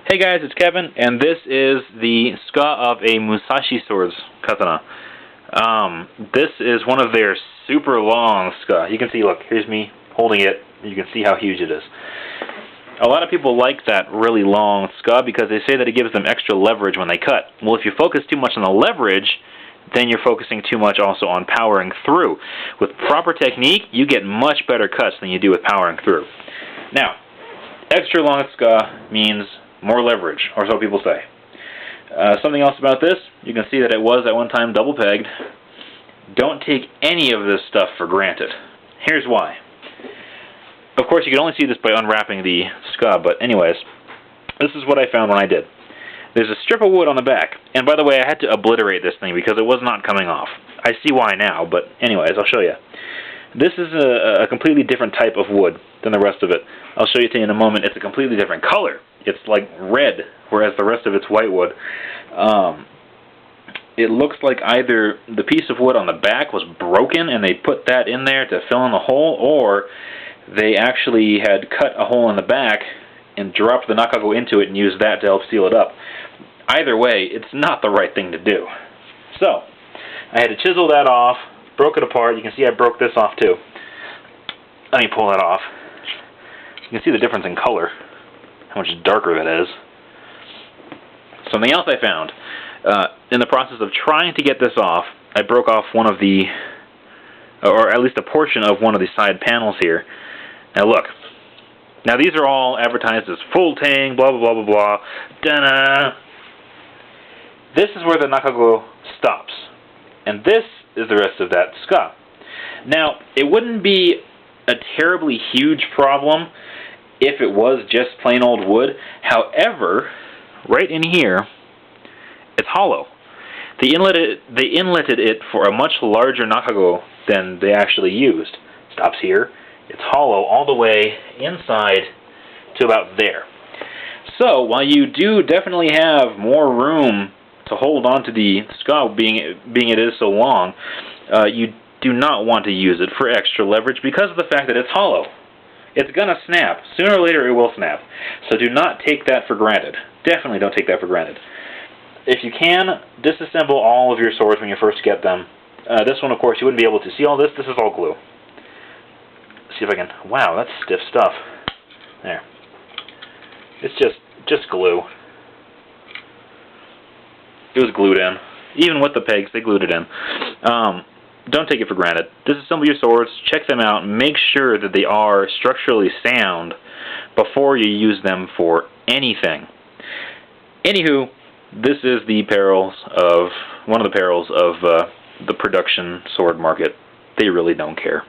Hey guys, it's Kevin, and this is the Tsuka of a Musashi sword's katana. This is one of their super long Tsuka. You can see, look, here's me holding it. You can see how huge it is. A lot of people like that really long Tsuka because they say that it gives them extra leverage when they cut. Well, if you focus too much on the leverage, then you're focusing too much also on powering through. With proper technique, you get much better cuts than you do with powering through. Now, extra long Tsuka means more leverage, or so people say. Something else about this, you can see that it was at one time double pegged. Don't take any of this stuff for granted. Here's why. Of course, you can only see this by unwrapping the Tsuka, but anyways, this is what I found when I did. There's a strip of wood on the back, and by the way, I had to obliterate this thing because it was not coming off. I see why now, but anyways, I'll show you. This is a completely different type of wood than the rest of it. I'll show you in a moment. It's a completely different color. It's like red, whereas the rest of it's white wood. It looks like either the piece of wood on the back was broken and they put that in there to fill in the hole, or they actually had cut a hole in the back and dropped the Nakago into it and used that to help seal it up. Either way, it's not the right thing to do. So, I had to chisel that off, broke it apart. You can see I broke this off too. Let me pull that off. You can see the difference in color, how much darker that is. Something else I found, in the process of trying to get this off, I broke off one of the, or at least a portion of one of the side panels here. Now look. Now these are all advertised as full tang, blah blah blah blah blah. Da-na! This is where the Nakago stops. And this is the rest of that Tsuka. Now, it wouldn't be a terribly huge problem if it was just plain old wood. However, right in here, it's hollow. They inletted it for a much larger Nakago than they actually used. Stops here. It's hollow all the way inside to about there. So, while you do definitely have more room to hold on to the Tsuka, being it is so long, you do not want to use it for extra leverage because of the fact that it's hollow. It's going to snap. Sooner or later it will snap. So do not take that for granted. Definitely don't take that for granted. If you can, disassemble all of your swords when you first get them. This one, of course, you wouldn't be able to see all this. This is all glue. See if I can... Wow, that's stiff stuff. There. It's just glue. It was glued in. Even with the pegs, they glued it in. Don't take it for granted. Disassemble your swords, check them out, make sure that they are structurally sound before you use them for anything. Anywho, this is the perils of, one of the perils of the production sword market. They really don't care.